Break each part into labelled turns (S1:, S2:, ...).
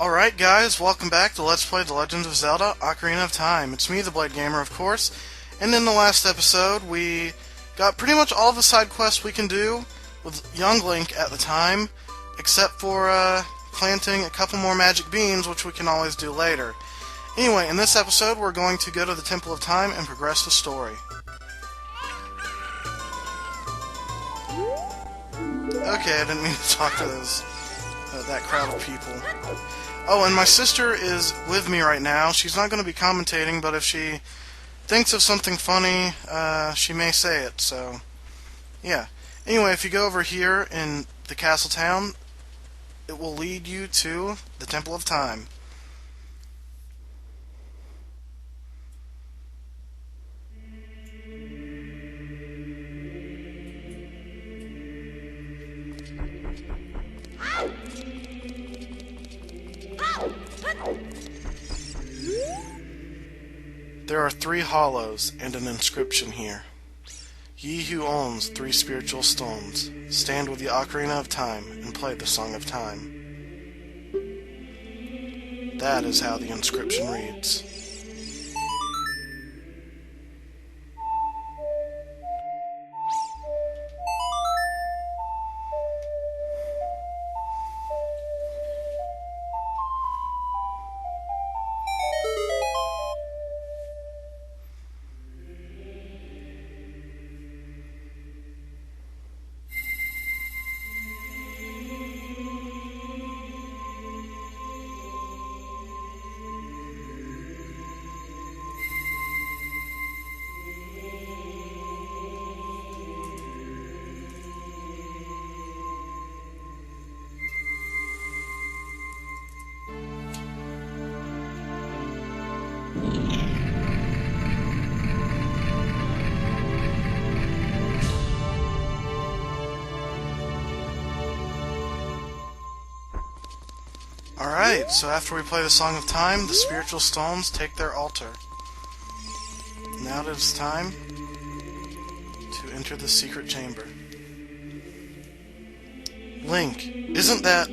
S1: Alright guys, welcome back to Let's Play The Legend of Zelda Ocarina of Time. It's me, the Blade Gamer, of course, and in the last episode we got pretty much all the side quests we can do with young Link at the time, except for planting a couple more magic beans, which we can always do later. Anyway, in this episode we're going to go to the Temple of Time and progress the story. Okay, I didn't mean to talk to that crowd of people. Oh, and my sister is with me right now. She's not going to be commentating, but if she thinks of something funny, she may say it, so yeah. Anyway, if you go over here in the castle town, it will lead you to the Temple of Time. There are 3 hollows and an inscription here. Ye who owns 3 spiritual stones, stand with the Ocarina of Time and play the Song of Time. That is how the inscription reads. Alright, so after we play the Song of Time, the spiritual stones take their altar. Now it is time to enter the secret chamber. Link, isn't that...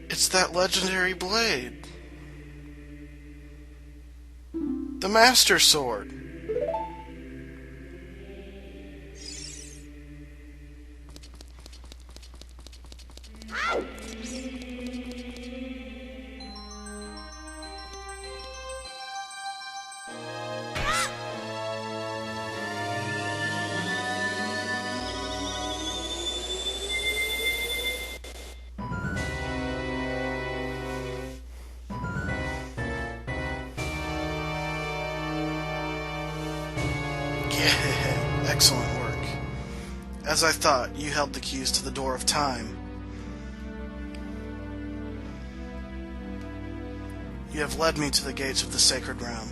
S1: It's that legendary blade. The Master Sword. Excellent work. As I thought, you held the keys to the Door of Time. You have led me to the gates of the Sacred Realm.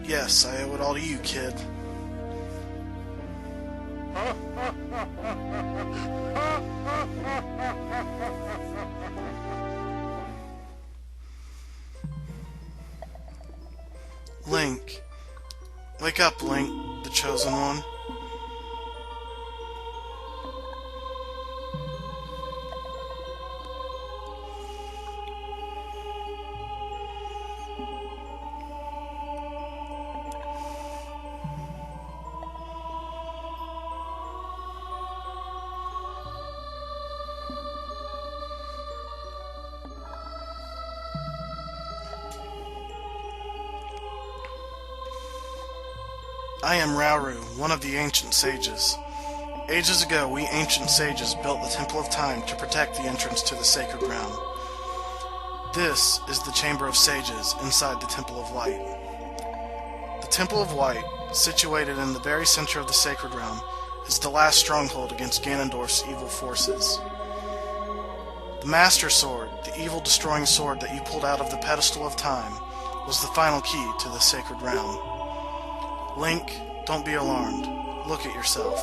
S1: Yes, I owe it all to you, kid. Link. Wake up, Link, the Chosen One. I am Rauru, one of the ancient sages. Ages ago, we ancient sages built the Temple of Time to protect the entrance to the Sacred Realm. This is the Chamber of Sages inside the Temple of Light. The Temple of Light, situated in the very center of the Sacred Realm, is the last stronghold against Ganondorf's evil forces. The Master Sword, the evil-destroying sword that you pulled out of the pedestal of time, was the final key to the Sacred Realm. Link, don't be alarmed. Look at yourself.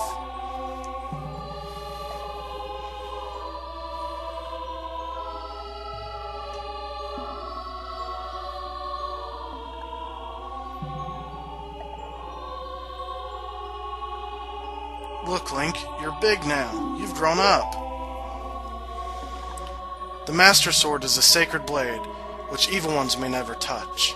S1: Look, Link, you're big now. You've grown up. The Master Sword is a sacred blade, which evil ones may never touch.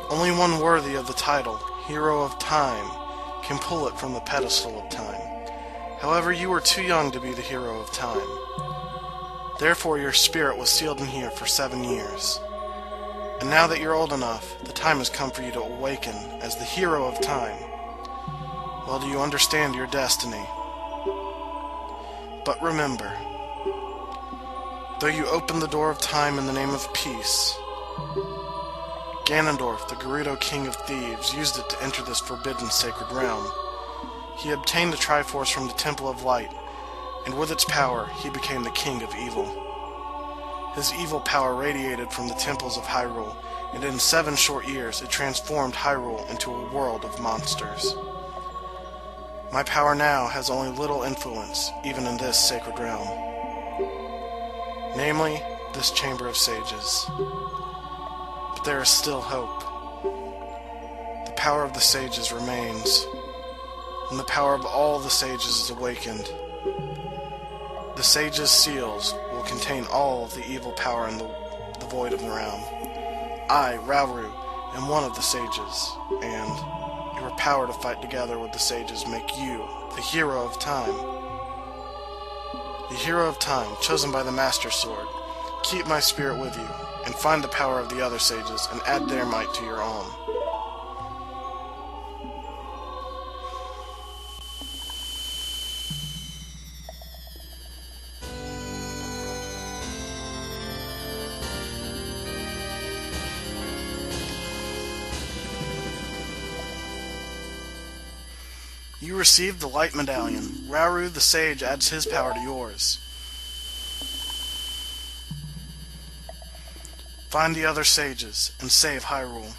S1: Only one worthy of the title, Hero of Time, can pull it from the pedestal of time. However, you were too young to be the Hero of Time. Therefore, your spirit was sealed in here for 7 years. And now that you're old enough, the time has come for you to awaken as the Hero of Time. Well, do you understand your destiny? But remember, though you opened the door of time in the name of peace, Ganondorf, the Gerudo King of Thieves, used it to enter this forbidden sacred realm. He obtained the Triforce from the Temple of Light, and with its power, he became the King of Evil. His evil power radiated from the temples of Hyrule, and in 7 short years it transformed Hyrule into a world of monsters. My power now has only little influence, even in this sacred realm. Namely, this Chamber of Sages. But there is still hope. The power of the sages remains. When the power of all the sages is awakened, the sages' seals will contain all of the evil power in the void of the realm. I, Rauru, am one of the sages, and your power to fight together with the sages make you the Hero of Time. The Hero of Time, chosen by the Master Sword. Keep my spirit with you, and find the power of the other sages, and add their might to your own. You received the Light Medallion. Rauru the Sage adds his power to yours. Find the other sages, and save Hyrule.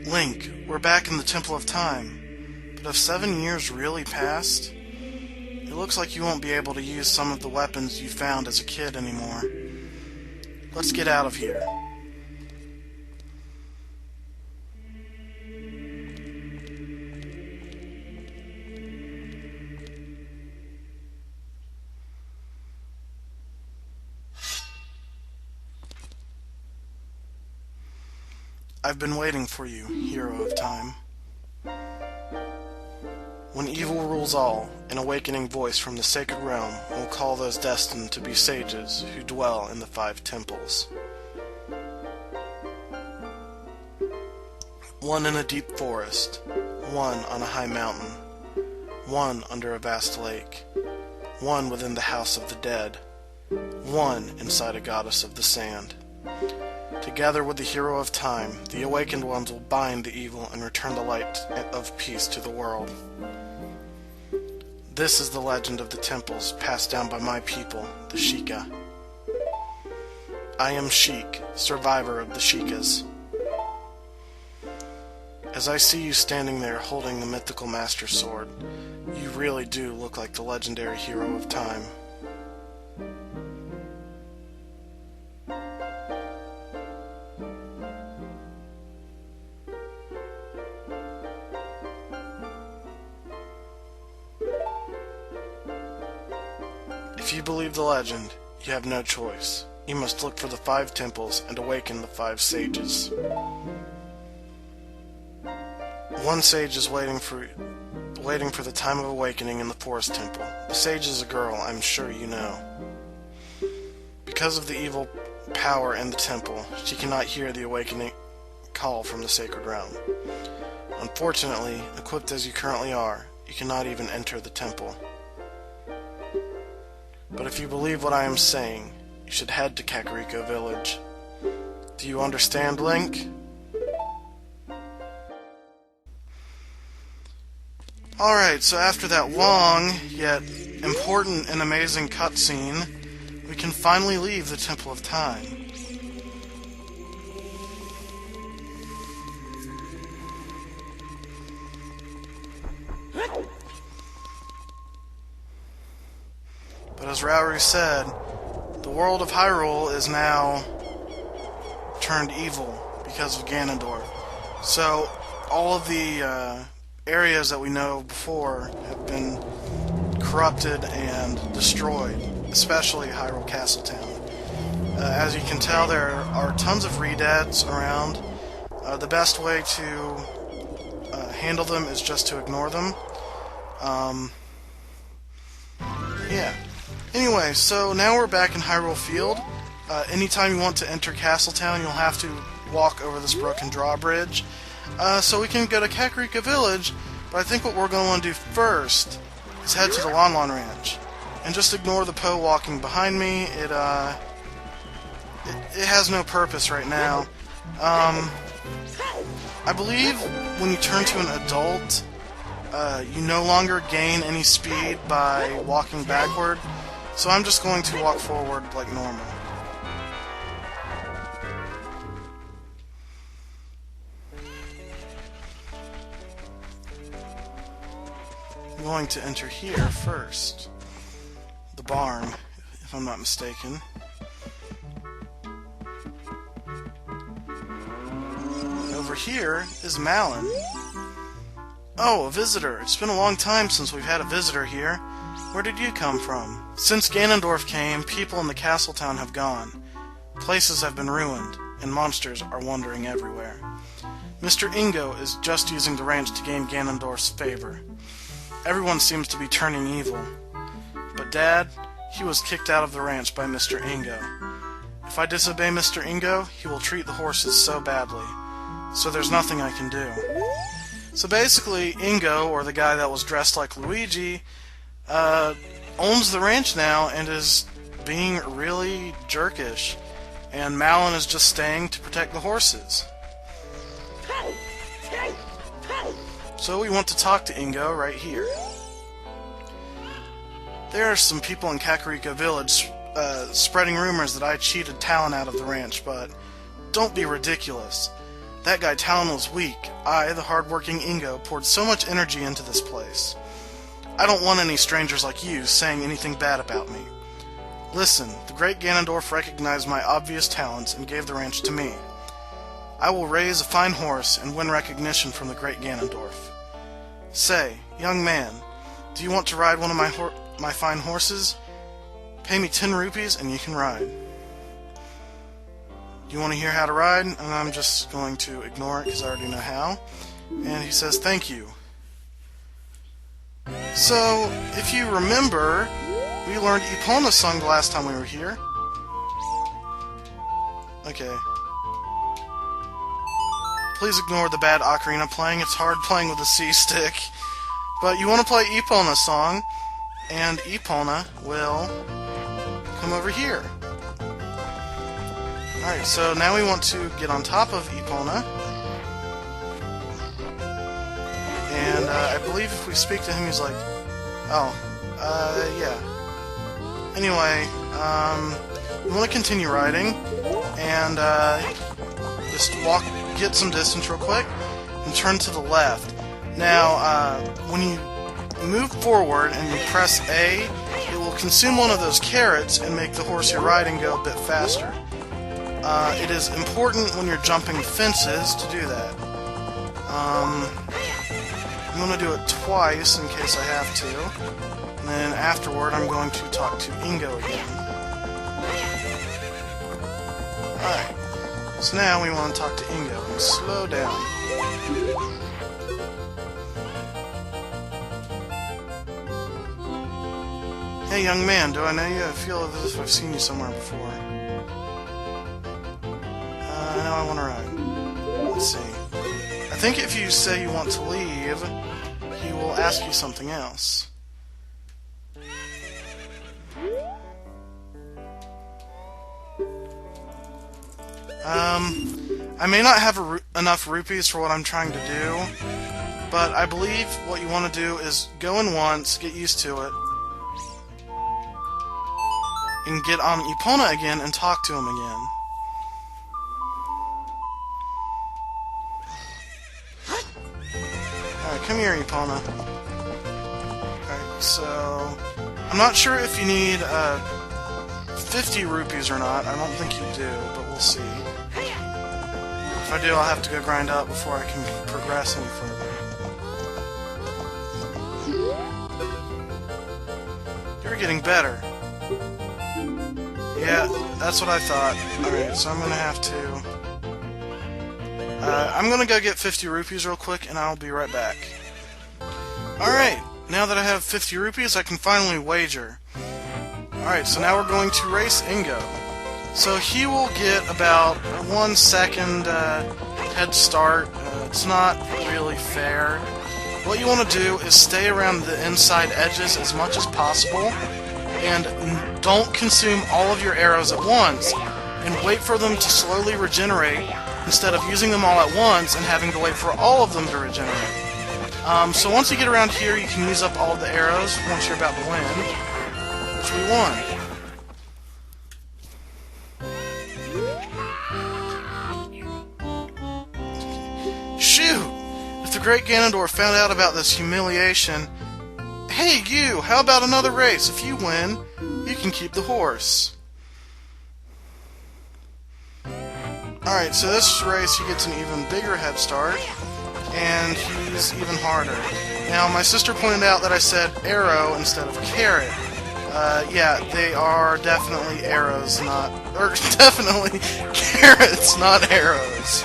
S1: Link, we're back in the Temple of Time. But have 7 years really passed? It looks like you won't be able to use some of the weapons you found as a kid anymore. Let's get out of here. I've been waiting for you, Hero of Time. When evil rules all, an awakening voice from the sacred realm will call those destined to be sages who dwell in the 5 temples. One in a deep forest, one on a high mountain, one under a vast lake, one within the house of the dead, one inside a goddess of the sand. Together with the Hero of Time, the awakened ones will bind the evil and return the light of peace to the world. This is the legend of the temples passed down by my people, the Sheikah. I am Sheik, survivor of the Sheikahs. As I see you standing there holding the mythical Master Sword, you really do look like the legendary Hero of Time. If you believe the legend, you have no choice. You must look for the 5 temples and awaken the 5 sages. One sage is waiting for the time of awakening in the Forest Temple. The sage is a girl, I'm sure you know. Because of the evil power in the temple, she cannot hear the awakening call from the sacred realm. Unfortunately, equipped as you currently are, you cannot even enter the temple. But if you believe what I am saying, you should head to Kakariko Village. Do you understand, Link? Alright, so after that long, yet important and amazing cutscene, we can finally leave the Temple of Time. But as Rauru said, the world of Hyrule is now turned evil because of Ganondorf. So, all of the areas that we know before have been corrupted and destroyed, especially Hyrule Castletown. As you can tell, there are tons of redeads around. The best way to handle them is just to ignore them. Yeah. Anyway, so now we're back in Hyrule Field. Anytime you want to enter Castletown, you'll have to walk over this broken drawbridge. So we can go to Kakariko Village, but I think what we're going to want to do first is head to the Lon Lon Ranch. And just ignore the Poe walking behind me. It has no purpose right now. I believe when you turn to an adult, you no longer gain any speed by walking backward. So I'm just going to walk forward like normal. I'm going to enter here first. The barn, if I'm not mistaken. Over here is Malon. Oh, a visitor. It's been a long time since we've had a visitor here. Where did you come from? Since Ganondorf came, people in the Castletown have gone. Places have been ruined, and monsters are wandering everywhere. Mr. Ingo is just using the ranch to gain Ganondorf's favor. Everyone seems to be turning evil. But Dad, he was kicked out of the ranch by Mr. Ingo. If I disobey Mr. Ingo, he will treat the horses so badly. So there's nothing I can do. So basically, Ingo, or the guy that was dressed like Luigi, owns the ranch now and is being really jerkish. And Malon is just staying to protect the horses. So we want to talk to Ingo right here. There are some people in Kakariko Village spreading rumors that I cheated Talon out of the ranch, but don't be ridiculous. That guy Talon was weak. I, the hard-working Ingo, poured so much energy into this place. I don't want any strangers like you saying anything bad about me. Listen, the great Ganondorf recognized my obvious talents and gave the ranch to me. I will raise a fine horse and win recognition from the great Ganondorf. Say, young man, do you want to ride one of my fine horses? Pay me 10 rupees and you can ride. Do you want to hear how to ride? And I'm just going to ignore it because I already know how. And he says, thank you. So, if you remember, we learned Epona's song the last time we were here. Okay. Please ignore the bad Ocarina playing. It's hard playing with a C-stick. But you want to play Epona's song, and Epona will come over here. Alright, so now we want to get on top of Epona. And I believe if we speak to him, he's like, oh, yeah. Anyway, we want to continue riding, and just get some distance real quick, and turn to the left. Now, when you move forward and you press A, it will consume one of those carrots and make the horse you're riding go a bit faster. It is important when you're jumping fences to do that. I'm going to do it twice in case I have to. And then afterward, I'm going to talk to Ingo again. Alright. So now we want to talk to Ingo and slow down. Hey, young man, do I know you? I feel as if I've seen you somewhere before. Now I want to ride. Let's see. I think if you say you want to leave, he will ask you something else. I may not have enough rupees for what I'm trying to do, but I believe what you want to do is go in once, get used to it, and get on Epona again and talk to him again. Alright, come here, Epona. Alright, so I'm not sure if you need 50 rupees or not. I don't think you do, but we'll see. If I do, I'll have to go grind up before I can progress any further. You're getting better. Yeah, that's what I thought. Alright, so I'm gonna have to... I'm gonna go get 50 rupees real quick, and I'll be right back. Alright, now that I have 50 rupees, I can finally wager. Alright, so now we're going to race Ingo. So he will get about 1 second head start. It's not really fair. What you want to do is stay around the inside edges as much as possible, and don't consume all of your arrows at once, and wait for them to slowly regenerate instead of using them all at once and having to wait for all of them to regenerate. So once you get around here, you can use up all of the arrows once you're about to win, which we won. Shoot! If the Great Ganondorf found out about this humiliation... Hey, you! How about another race? If you win, you can keep the horse. Alright, so this race he gets an even bigger head start, and he's even harder. Now, my sister pointed out that I said arrow instead of carrot. Yeah, they are definitely arrows, not... Or, definitely carrots, not arrows.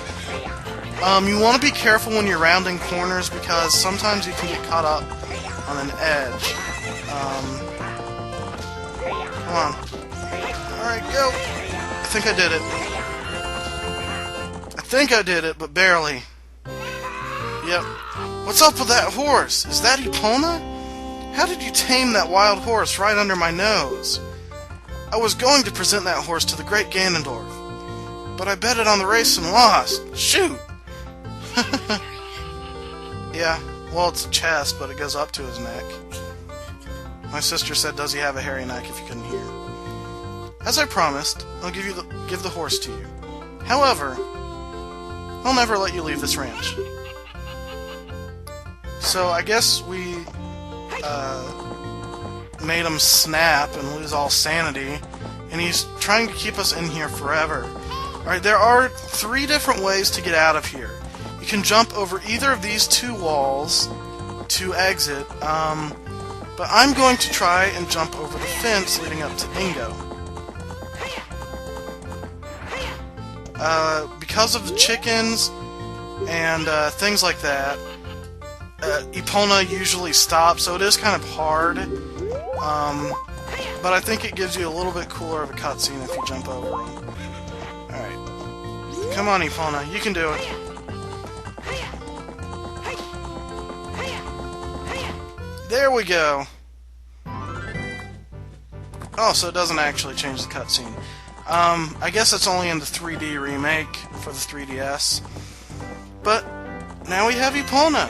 S1: You want to be careful when you're rounding corners, because sometimes you can get caught up on an edge. Come on. Alright, go! I think I did it. I think I did it, but barely. Yep. What's up with that horse? Is that Epona? How did you tame that wild horse right under my nose? I was going to present that horse to the Great Ganondorf, but I bet it on the race and lost. Shoot! Yeah, well, it's a chest, but it goes up to his neck. My sister said, does he have a hairy neck, if you couldn't hear. As I promised, I'll give the horse to you. However, I'll never let you leave this ranch. So I guess we made him snap and lose all sanity, and he's trying to keep us in here forever. Alright, there are 3 different ways to get out of here. You can jump over either of these 2 walls to exit, but I'm going to try and jump over the fence leading up to Ingo. Because of the chickens and things like that, Epona usually stops, so it is kind of hard, but I think it gives you a little bit cooler of a cutscene if you jump over them. Alright. Come on, Epona, you can do it. There we go! Oh, so it doesn't actually change the cutscene. I guess it's only in the 3D remake for the 3DS. But now we have Epona!